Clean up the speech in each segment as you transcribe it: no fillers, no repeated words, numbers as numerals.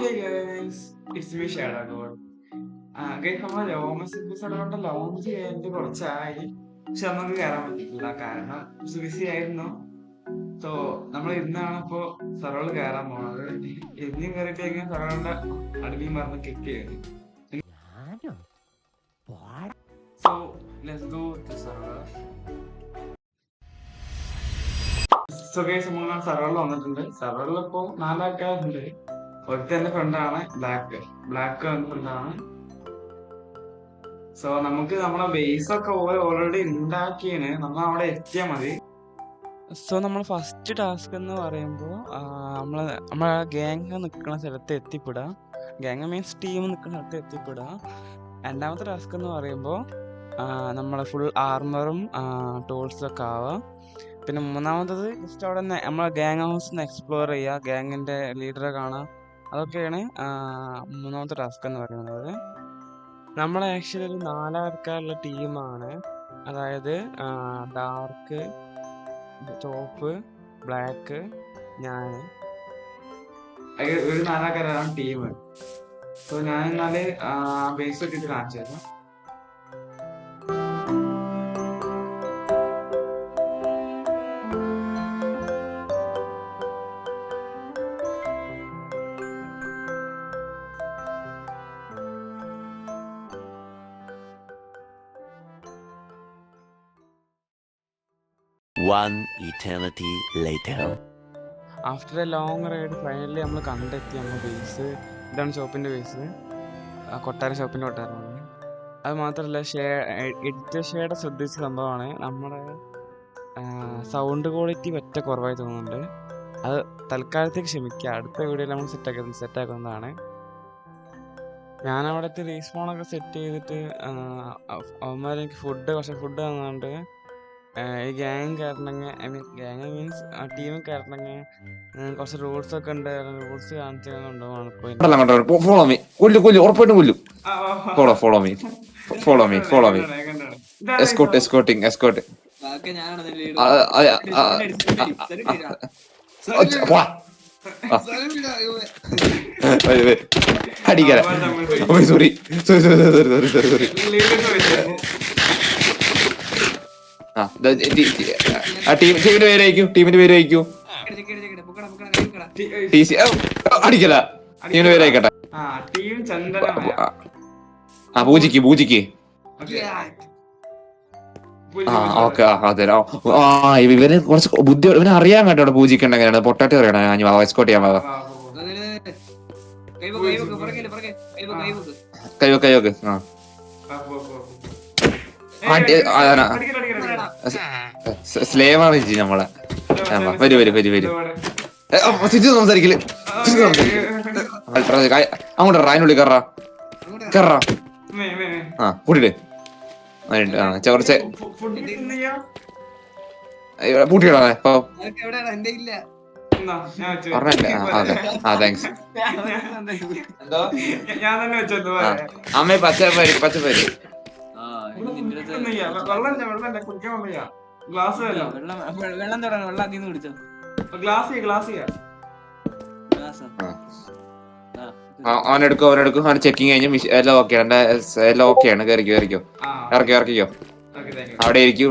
Hey guys, it's me Shadow God. Guys, നമ്മളെ ലോമസ് episode launch ചെയ്തിട്ട് കുറച്ചായി, പക്ഷെ നമുക്ക് കയറാൻ പറ്റിയിട്ടില്ല. കാരണം ബിസി ആയിരുന്നു. സോ നമ്മൾ ഇന്നാണ് ഇപ്പോ സർവറിൽ കയറാൻ പോണത്. ഇന്നും കയറിയിട്ടേക്കും സർവറിന്റെ അടിമയും പറഞ്ഞ് കിക്ക് ചെയ്യും. So let's go to server. So guys, നമ്മൾ സർവറിൽ വന്നിട്ടുണ്ട്. സർവറിൽ ഇപ്പോ 4 ആൾക്കാരുണ്ട്. ഒരുത്ത എന്റെ ഫ്രണ്ടാണ് ബ്ലാക്ക് എന്റെ ഫ്രണ്ടാണ്. സോ നമുക്ക് നമ്മളെ ബേസ് ഒക്കെ ഓൾറെഡി ഉണ്ടാക്കിയാണ്, നമ്മൾ അവിടെ എത്തിയാൽ മതി. സോ നമ്മൾ ഫസ്റ്റ് ടാസ്ക് എന്ന് പറയുമ്പോൾ നമ്മളെ ഗ്യാങ് നിൽക്കുന്ന സ്ഥലത്ത് എത്തിപ്പെടുക. ഗ്യാങ് മീൻസ് ടീം നിൽക്കുന്ന സ്ഥലത്ത് എത്തിപ്പെടുക. രണ്ടാമത്തെ ടാസ്ക് എന്ന് പറയുമ്പോൾ നമ്മളെ ഫുൾ ആർമറും ടൂൾസും ഒക്കെ ആവുക. പിന്നെ മൂന്നാമത്തത് ജസ്റ്റ് അവിടെ നിന്ന് നമ്മളെ ഗ്യാങ് ഹൗസ് എക്സ്പ്ലോർ ചെയ്യുക, ഗ്യാങ്ങിന്റെ ലീഡറെ കാണുക. അതൊക്കെയാണ് മൂന്നാമത്തെ ടാസ്ക് എന്ന് പറയുന്നത്. നമ്മൾ ആക്ച്വലി ഒരു 4 ആൾക്കാരുള്ള ടീമാണ്. അതായത് ഡാർക്ക്, ചോപ്പ്, ബ്ലാക്ക്, ഞാൻ, ഒരു 4 ആൾക്കാരാണ് ടീം. സോ ഞാൻ എന്നാല് ബേസ് ഇട്ടിട്ട് കാണിച്ചു തരാം. One eternity later. After A long ride finally നമ്മൾ കണ്ടെത്തി നമ്മൾ ബേസ്. ഇതാണ് ഷോപ്പിന്റെ ബേസ്, കൊട്ടാരം, ഷോപ്പിന്റെ കൊട്ടാരമാണ്. അത് മാത്രമല്ല എഡിറ്റർ ഷെയ്ഡ് ശ്രദ്ധിച്ച സംഭവമാണ്, നമ്മുടെ സൗണ്ട് ക്വാളിറ്റി പറ്റ കുറവായി തോന്നുന്നുണ്ട്. അത് തൽക്കാലത്തേക്ക് ക്ഷമിക്കുക, അടുത്ത വീഡിയോയിൽ നമ്മൾ സെറ്റാക്കുന്നതാണ്. ഞാനവിടുത്തെ റീസ്പോണൊക്കെ സെറ്റ് ചെയ്തിട്ട് അവന്മാർ എനിക്ക് കുറച്ച് ഫുഡ് തന്നുകൊണ്ട് ഈ ഗ്യാങ് കയറണമെങ്കിൽ, I mean gang means team കയറണമെങ്കിൽ കുറച്ച് റൂൾസ് ഒക്കെ ഉണ്ട്. റൂൾസ് കാണിച്ചുകൊണ്ടുപോകും. ടീമിന്റെ പേര് അയക്കൂ. അടിക്കല, ടീമിന്റെ പേര് അയക്കട്ടെ. പൂജിക്ക് ഓക്കെ. അതെ, ഇവന് കുറച്ച് ബുദ്ധി, ഇവന് അറിയാൻ കേട്ടോ ഇവിടെ പൂജിക്കണ്ടെങ്ങനെയാണ്. പൊട്ടാട്ടി അറിയണം. ഞാൻ എസ്കോട്ട് ചെയ്യാൻ പോകാം. കൈവക്ക്. സ്ലേവാണ് ചേച്ചി നമ്മളെ. വരൂ. സംസാരിക്കല് അങ്ങോട്ട് അതിനുള്ളിൽ കയറാ. കൂട്ടിട്ട് കുറച്ച് പൂട്ടിയിടാ. ഇപ്പൊ താങ്ക്സ്. അമ്മ പച്ചപ്പേര് അവനെടുക്കും. അവൻ ചെക്കിങ് കഴിഞ്ഞ് എല്ലാം ഓക്കെയാണ്. എല്ലാം ഓക്കെയാണ്. കയറിക്കോ. ഇറക്കിക്കോ. അവിടെ ഇരിക്കൂ.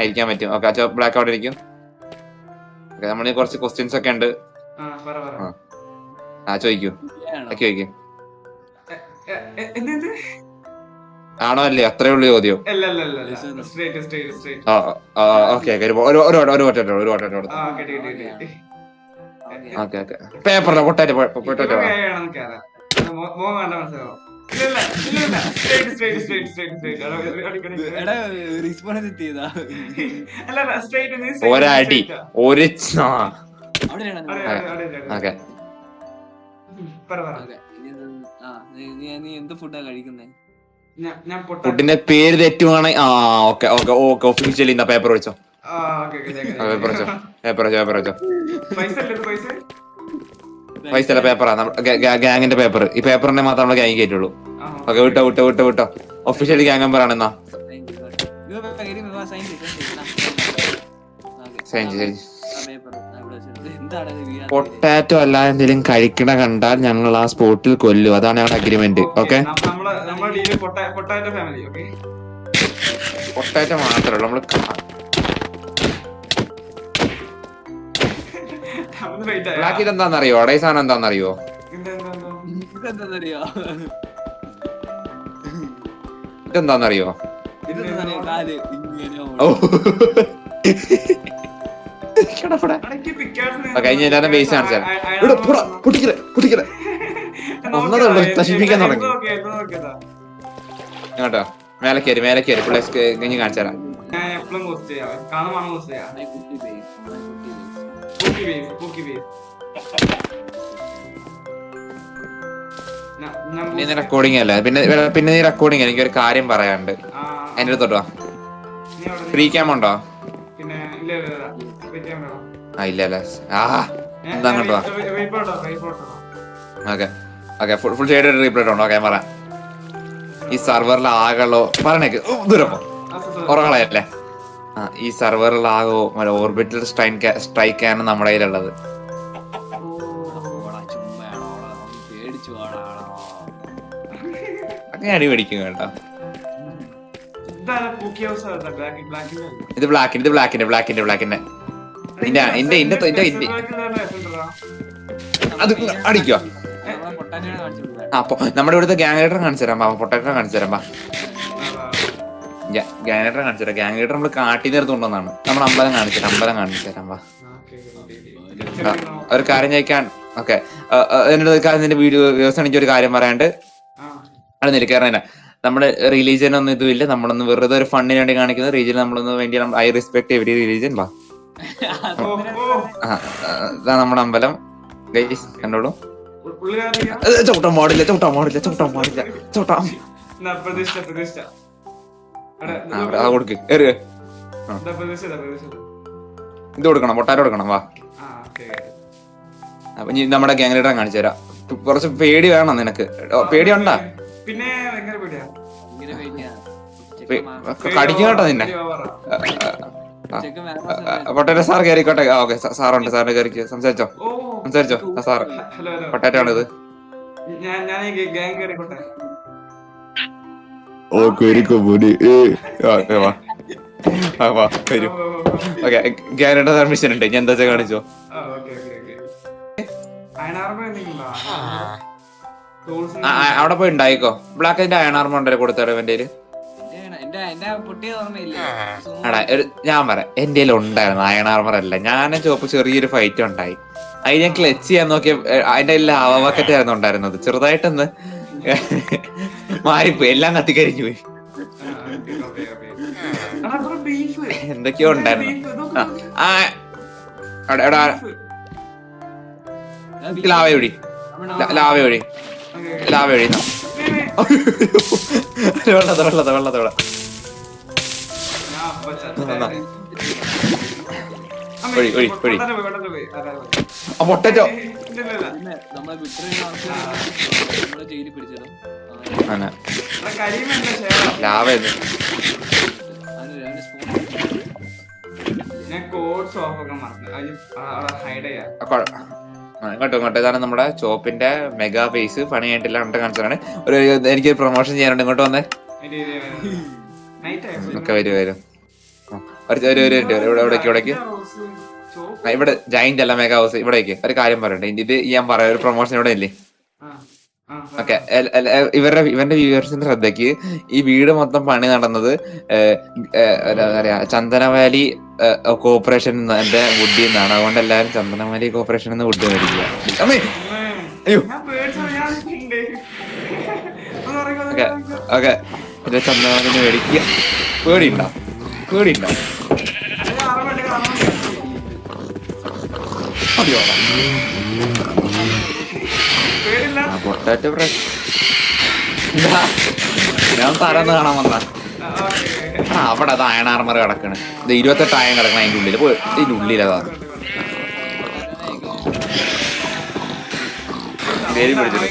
ഇരിക്കാൻ പറ്റും. ഓക്കെ, ബ്ലാക്ക് അവിടെ ഇരിക്കും. നമ്മള് കുറച്ച് ക്വസ്റ്റ്യൻസ് ഒക്കെ ഉണ്ട്. ചോദിക്കൂ. ആണോ അല്ലേ? അത്രേ ഉള്ളൂ ചോദ്യം. ഓക്കെ. പേപ്പറിലോ പൊട്ടാറ്റോ ഒരടി ഒരു. ഓക്കെ, ഫുഡിന്റെ പേര് തെറ്റുവാണ്. ഒഫീഷ്യലി പേപ്പർ വെച്ചോ. പൈസ അല്ല, പേപ്പറാ. ഗ്യാങ്ങിന്റെ പേപ്പർ. ഈ പേപ്പറിനെ മാത്രം നമ്മളെ ഗ്യാങ് കയറ്റുള്ളൂ. ഓക്കെ, വിട്ടോ. ഒഫീഷ്യലി ഗ്യാങ് മെമ്പർ ആണെന്നാ. സൈൻ പൊട്ടാറ്റോ അല്ലാതെ എന്തെങ്കിലും കഴിക്കണ കണ്ടാൽ ഞങ്ങൾ ആ സ്പോട്ടിൽ കൊല്ലും. അതാണ് ഞങ്ങളുടെ agreement. Okay, potato family. Okay, potato മാത്രമല്ല നമ്മള് ബ്ലാക്ക് ഇതെന്താന്നറിയോ? അടേ സാധനം എന്താന്നറിയോ? ഇതെന്താന്നറിയോ? കഴിഞ്ഞ എല്ലാരും ബേസ് കാണിച്ചാൽ പൊട്ടിക്കല ഒന്നതുള്ളൂ, നശിപ്പിക്കാൻ തുടങ്ങി. കേട്ടോ, മേലെ കയറി പ്ലസ് കഴിഞ്ഞ് കാണിച്ചാൽ നീ റെക്കോർഡിംഗ് അല്ല, പിന്നെ നീ റെക്കോർഡിംഗ്. എനിക്കൊരു കാര്യം പറയാനുണ്ട്. എന്റെ അടുത്തോട്ടോ ഫ്രീ ക്യാം ഉണ്ടോ? ഇല്ല എന്താ കണ്ടോ? ഓക്കെ ഫുൾ ഷെയ്ഡ് റീപ്ലേറ്റ് ഉണ്ടോ? ഓക്കെ പറയാം. ഈ സെർവറിൽ ആകെല്ലോ പറഞ്ഞേക്ക് ദൂരം ഉറകളയല്ലേ. ഈ സെർവറിൽ ആകോ ഓർബിറ്റൽ സ്ട്രൈക്കാണ് നമ്മുടെ കയ്യിലുള്ളത്. അങ്ങനെ അടി മേടിക്കും കേട്ടോ. ഇത് ബ്ലാക്കിന്റെ അത് അടിക്കോ? അപ്പൊ നമ്മുടെ ഇവിടുത്തെ ഗ്യാങ് ലീഡർ കാണിച്ചു തരാം. പൊട്ടാറ്റോ കാണിച്ചു തരാം. ഗ്യാങ് ലീഡർ കാണിച്ചു തരാം. ഗ്യാങ് ലീഡർ നമ്മള് കാട്ടി നേരത്തുകൊണ്ടെന്നാണ്. നമ്മൾ അമ്പലം കാണിച്ചു തരാം. ഒരു കാര്യം ചോദിക്കാൻ. ഓക്കെ, നിന്റെ വീഡിയോസ് എനിക്ക് ഒരു കാര്യം പറയാണ്ട്. അത് നിൽക്കാറ നമ്മള് റിലീജിയൻ ഒന്നും ഇതുമില്ല. നമ്മളൊന്ന് വെറുതെ ഒരു ഫണ്ടിന് വേണ്ടി കാണിക്കുന്നത്. റിലീജിയൻ നമ്മളൊന്ന് വേണ്ടി ഐ റെസ്പെക്ട് എവരി റിലീജിയൻ. ഇതാ നമ്മുടെ അമ്പലം. ഗൈസ് കണ്ടോളൂ. ചവിട്ടാൻ പാടില്ല. കൊടുക്ക് ഇത് കൊടുക്കണം, പൊട്ടാറ്റോ കൊടുക്കണം. വാ, അപ്പൊ ഇനി നമ്മുടെ ഗ്യാങ് ലീഡറെ കാണിച്ചു തരാം. കുറച്ച് പേടി വേണം നിനക്ക്. പേടി ഉണ്ടാ? കടിക്കും കേട്ടോ നിന്നെ. പൊട്ടാറ്റോ സാർ കയറിക്കോട്ടെ. ഓക്കെ, സാറുണ്ട്. സാറിന് കയറി സംസാരിച്ചോ. സാറ് പൊട്ടാറ്റോ ആണിത്. പെർമിഷൻ ഉണ്ട്. ഞാൻ എന്താ കാണിച്ചോ? അവിടെ പോയി ഉണ്ടായിക്കോ. ബ്ലാക്കിന്റെ അയൺ ആർമർ ഉണ്ടല്ലോ കൊടുത്തോ എന്റെ കയ്യില്. ഞാൻ പറയാം, എന്റെ കയ്യിൽ ഉണ്ടായിരുന്നു അയൺ ആർമർ അല്ല. ഞാനും ചോപ്പ് ചെറിയൊരു ഫൈറ്റ് ഉണ്ടായി. അത് ഞാൻ ക്ലച്ച് ചെയ്യാൻ നോക്കിയ അതിന്റെ എല്ലാം അവക്കറ്റ് ആയിരുന്നു ഉണ്ടായിരുന്നത്. ചെറുതായിട്ടൊന്ന് മാറിപ്പോയി, എല്ലാം കത്തിക്കരിഞ്ഞു പോയി. എന്തൊക്കെയോ ഉണ്ടായിരുന്നു. ലാവയൊഴി വെള്ളത്തോടെ പൊട്ടറ്റോ ലാവ ഇങ്ങോട്ട് ഇതാണ് നമ്മുടെ ചോപ്പിന്റെ മെഗാ ഫേസ്. പണി ആയിട്ടില്ല കണ്ട കാണിച്ചാണ്. എനിക്കൊരു പ്രൊമോഷൻ ചെയ്യാനുണ്ട്. ഇങ്ങോട്ട് വന്നേ. ഒക്കെ വരും. ഇവിടേക്ക് ഇവിടെ ജൈന്റ് അല്ല, മെഗാ ഹൗസ്. ഇവിടേക്ക് ഒരു കാര്യം പറയണ്ടേ. ഇത് ഞാൻ പറയാം, ഒരു പ്രൊമോഷൻ ഇവിടെ ഇല്ലേ? ഓക്കെ, ഇവന്റെ വ്യൂവേഴ്സിന്റെ ശ്രദ്ധയ്ക്ക്, ഈ വീട് മൊത്തം പണി നടന്നത് എന്താ പറയാ ചന്ദനവാലി കോർപ്പറേഷൻ എന്റെ വുഡിൽ നിന്നാണ്. അതുകൊണ്ട് എല്ലാരും ചന്ദനവാലി കോർപ്പറേഷൻ എന്ന് വുഡ് മേടിക്കുക. അയ്യോ, ഓക്കെ ചന്ദനവാലി മേടിക്കുക. പേടിയുണ്ടോ? പൊട്ടാറ്റോ ഞാൻ തരന്ന് കാണാൻ വന്ന. അവിടെ അത് അയൺ ആർമർ കിടക്കണ്. ഇത് 28 അയൺ കിടക്കണം അതിന്റെ ഉള്ളിൽ. ഇതിന്റെ ഉള്ളിലതാ പേര് പിടിച്ചത്.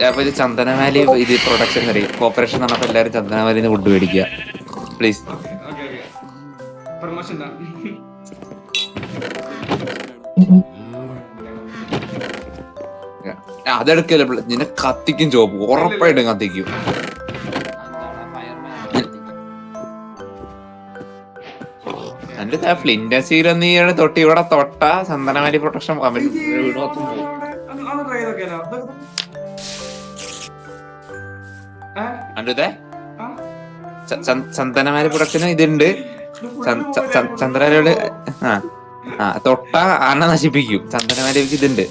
അപ്പൊ ഇത് ചന്ദനവാലി ഇത് പ്രൊഡക്ഷൻ കോർപ്പറേഷൻ പറഞ്ഞപ്പോ എല്ലാരും ചന്ദനവാലിന്ന് ഫുഡ് മേടിക്കുക പ്ലീസ്. പ്രൊമോഷൻ അതെടുക്കല്ലേ നിന്നെ കത്തിക്കും ചോപ്പ്, ഉറപ്പായിട്ടും കത്തിക്കും. എന്റെ ഫ്ലിൻഡ് സീലൊന്നും തൊട്ട് ഇവിടെ തൊട്ട ചന്ദനമാരി പ്രൊട്ടക്ഷൻ ചന്ദനമാരി പ്രൊട്ടക്ഷന് ഇതുണ്ട്. ചന്ദനമാരിയോട് തൊട്ട അണ നശിപ്പിക്കും. ചന്ദനമാരിക്ക് ഇതുണ്ട്.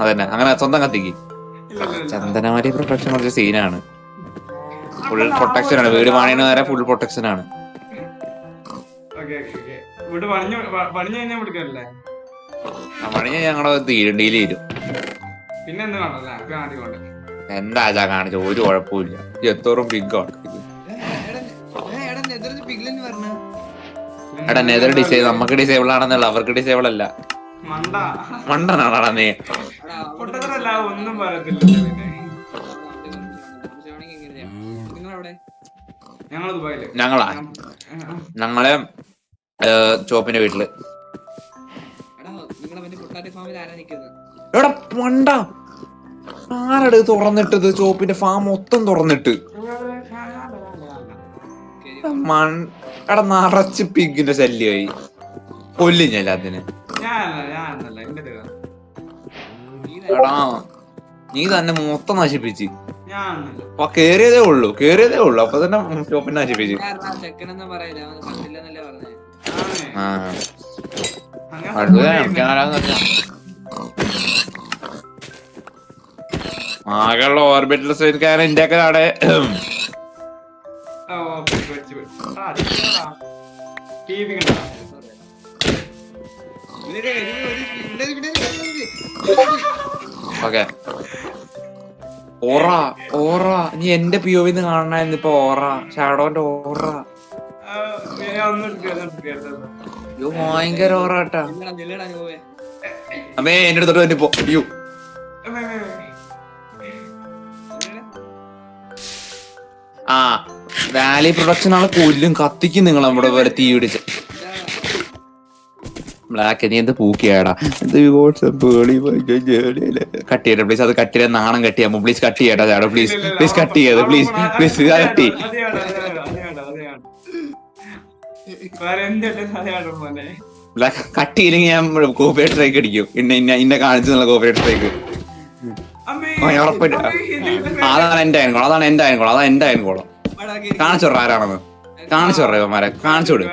അതന്നെ, അങ്ങനെ സ്വന്തം കത്തിക്കും. ചന്ദനമാരി പ്രൊട്ടക്ഷൻ കുറച്ച് സീനാണ്. ഫുൾ പ്രൊട്ടക്ഷൻ ആണ്. വീട് പണിയുന്ന വരെ ഫുൾ പ്രൊട്ടക്ഷൻ ആണ്. പണിഞ്ഞ ഞങ്ങള് ഡീല് തീരും. എന്താ കാണിച്ച ഒരു കുഴപ്പമില്ല. എത്തോറും ബിഗ് ആണ്. എടാ നെതർ ഡിസേബിൾ, നമുക്ക് ഡിസേബിൾ ആണെന്നുള്ള, അവർക്ക് ഡിസേബിൾ അല്ല. മണ്ടനാടാ നീ. ഒന്നും പറയത്തില്ല. ഞങ്ങള് ചോപ്പിന്റെ വീട്ടില്. എടാ മണ്ട, ആരട് തുറന്നിട്ടത്? ചോപ്പിന്റെ ഫാം മൊത്തം തുറന്നിട്ട് എടാ നിറച്ച് പിഗിന്റെ ശല്യമായി. കൊല്ലും ഞാൻ അതിന്. എടാ നീ തന്നെ മൊത്തം നശിപ്പിച്ച്. കേറിയതേ ഉള്ളൂ അപ്പൊ തന്നെ ചോപ്പിനെ നശിപ്പിച്ചു. ആകെയുള്ള ഓർബിറ്റൽ സൈഡ് ഇന്ത്യക്കാർ അവിടെ ഓക്കെ. ഓറ നീ എന്റെ പിഒവിന്ന് കാണാനായിരുന്നു ഇപ്പൊ. ഓറ ഷാഡോന്റെ ഓറ ഭയങ്കര ഓറ കേട്ടാ. അമ്മേ എന്റെ അടുത്തോട്ട് തന്നെ പോ. അയ്യോ വാലി പ്രൊഡക്ഷൻ ആളെ കൊല്ലും, കത്തിക്കും നിങ്ങൾ നമ്മുടെ പോലെ തീ പിടിച്ച്. ബ്ലാക്ക് നീ എന്ത് പൂക്കിയാടാ. കട്ട് ചെയ്യട്ടെ പ്ലീസ്. അത് കട്ട് ചെയ്യാൻ നാണം കട്ടിയാമോ പ്ലീസ്. കട്ട് ചെയ്യട്ടാ ചാടോ പ്ലീസ്. പ്ലീസ് കട്ട് ചെയ്യത് പ്ലീസ് കട്ടി. കട്ട് ചെയ്യില്ലെങ്കിൽ ഞാൻ കോപ്പിറൈറ്റ് സ്ട്രൈക്ക് അടിക്കും. ഇന്നെ കാണിച്ചെന്നുള്ള കോപ്പിറൈറ്റ് സ്ട്രൈക്ക് ഉറപ്പില്ല. അതാണ് എന്റെ അയൻകോളം. കാണിച്ചോറ ആരാണെന്ന്. കാണിച്ചോറ ഇവന്മാരെ കാണിച്ചോട്.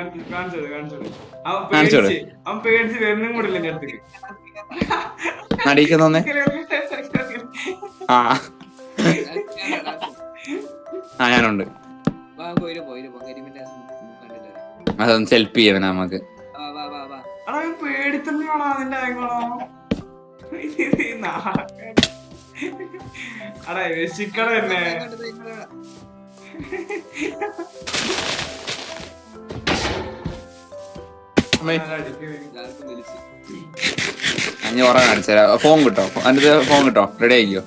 നടിക്കുന്നേ. ഞാനുണ്ട്. അതൊന്ന് സെൽഫ് ചെയ്യണം നമുക്ക്. അഞ്ഞു കുറെ കാണിച്ചരാ. ഫോൺ കിട്ടോ? അതിന്റെ ഫോൺ കിട്ടോ? റെഡി ആയിക്കോ.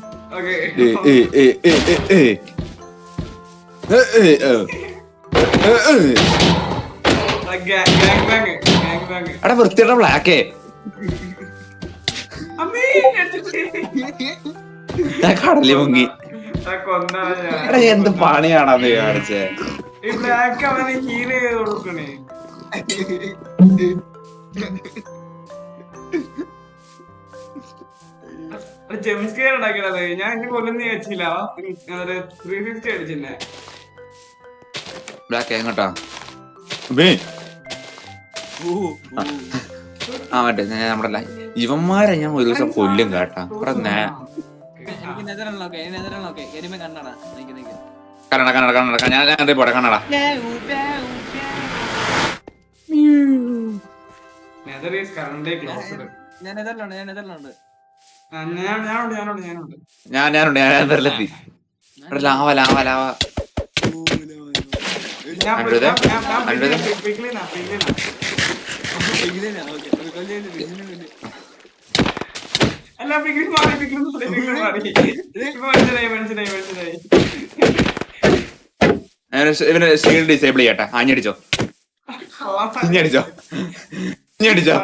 എടാ വൃത്തിയുടെ ബ്ലാക്കേ കടലി മുങ്ങി. എടാ എന്ത് പണിയാണത് കാണിച്ചേ. ജംസ്കെയർ ഉണ്ടാക്കിയത് ഞാൻ എന്നെ കൊല്ലുന്ന വെച്ചില്ല. 350 അടിച്ചെന്നെ. ബ്ലാക്ക് എങ്ങോട്ടാ? മറ്റേ നമ്മുടെ ഇവന്മാരെ ഞാൻ ഒരു ദിവസം കൊല്ലും കേട്ടാ. കന്നഡ പോട്ടെ കന്നഡ. ഞാനുണ്ട്. ലാവ ഇവന് ഷീൽഡ് ഡിസേബിൾ ചെയ്യട്ടെ. ആഞ്ഞടിച്ചോ. ഇനി അടിച്ചോ ഇനി അടിച്ചോ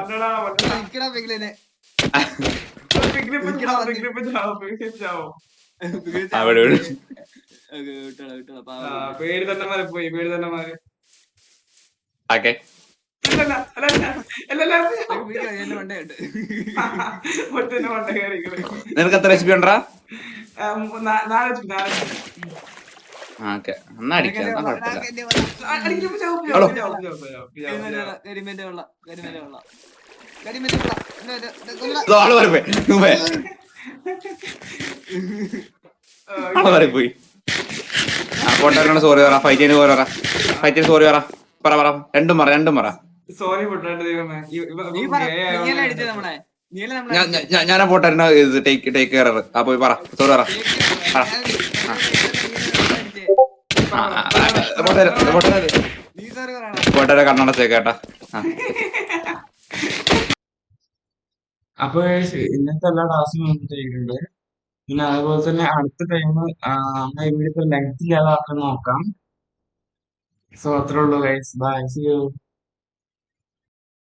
അവിടെ പേര് തന്നെ മാറിപ്പോയി, പേര് തന്നെ മാറി. ഓക്കെ അല്ലല്ല അല്ലല്ല അല്ലല്ല ഒറ്റന്നെ വണ്ട കയറിക്കള്. നിനക്ക് എത്ര HP ഉണ്ടാ? 4 ഓക്കെ എന്നാ അടിക്കാം, എന്നാ കുഴപ്പമില്ല. ആള് മാറിപ്പോയി ആള് മാറിപ്പോയി. പോട്ടവരോട് സോറി പറ, ഫൈറ്റിന് സോറി പറ, ഫൈറ്റിന് സോറി പറ, പറ പറ, രണ്ടും പറ. സോറി പൊട്ടാണ്ട് ദൈവമേ. ഞാനാ പോട്ടാ ടേക്ക് കെയർ. ആ പോയി പറ സോറി പറ. പോട്ടരെ കണ്ണടച്ചേക്കേട്ടാ. അപ്പൊ ഇന്നത്തെ എല്ലാ ടാസ്കും നമുക്ക് ചെയ്തിട്ടുണ്ട്. പിന്നെ അതുപോലെ തന്നെ അടുത്ത ടൈം നമ്മുടെ വീഡിയോ ലെങ്ത് ഇല്ലാതാക്കാൻ നോക്കാം. സോ അത്രേ ഉള്ളൂ ഗൈസ്, ബൈ, സീ യു.